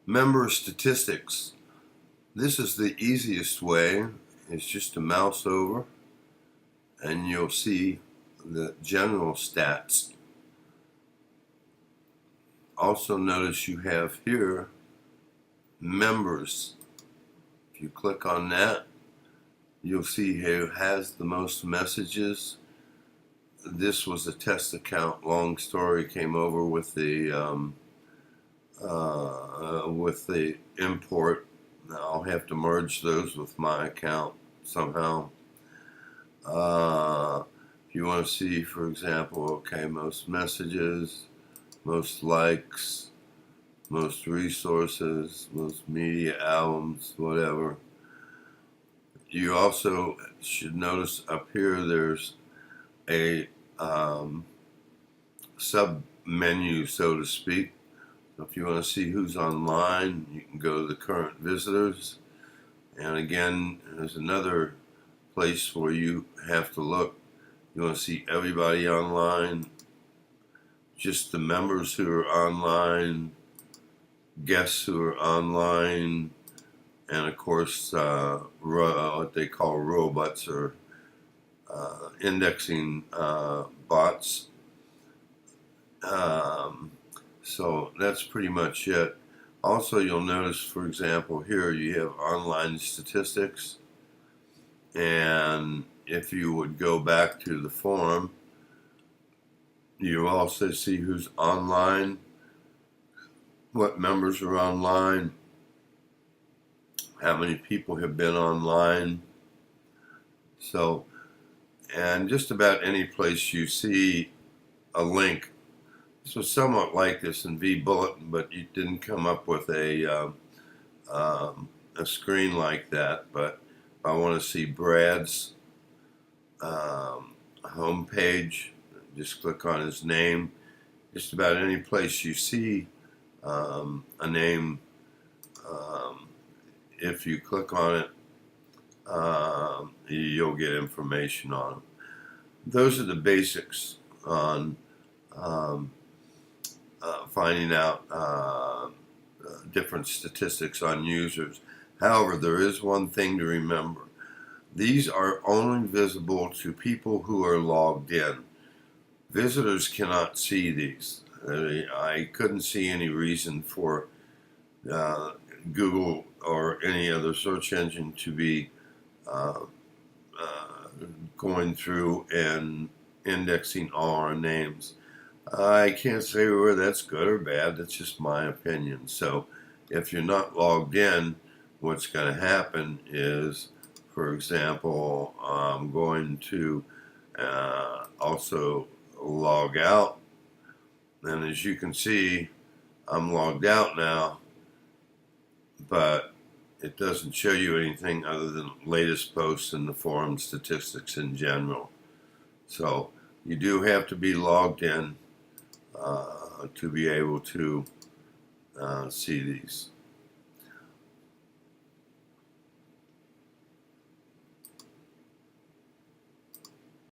Member statistics. This is the easiest way. It's just to mouse over and you'll see the general stats. Also notice you have here members. If you click on that, you'll see who has the most messages. This was a test account. Long story, came over with the import. I'll have to merge those with my account somehow. If you want to see, for example, okay, most messages, most likes, most resources, most media albums, whatever. You also should notice up here there's a sub menu, so to speak. So if you want to see who's online, you can go to the current visitors. And again, there's another place where you have to look. You want to see everybody online, just the members who are online, guests who are online, and of course what they call robots or indexing bots. So that's pretty much it. Also, you'll notice, for example, here you have online statistics, and if you would go back to the forum, you also see who's online, what members are online, how many people have been online. So, and just about any place you see a link. This was somewhat like this in vBulletin, but it didn't come up with a screen like that. But if I want to see Brad's homepage, just click on his name. Just about any place you see a name, if you click on it, you'll get information on them. Those are the basics on finding out different statistics on users. However, there is one thing to remember. These are only visible to people who are logged in. Visitors cannot see these. I couldn't see any reason for Google or any other search engine to be going through and indexing all our names. I can't say whether that's good or bad. That's just my opinion. So if you're not logged in, what's going to happen is, for example, I'm going to also log out. And as you can see, I'm logged out now, but it doesn't show you anything other than latest posts and the forum statistics in general. So you do have to be logged in to be able to see these.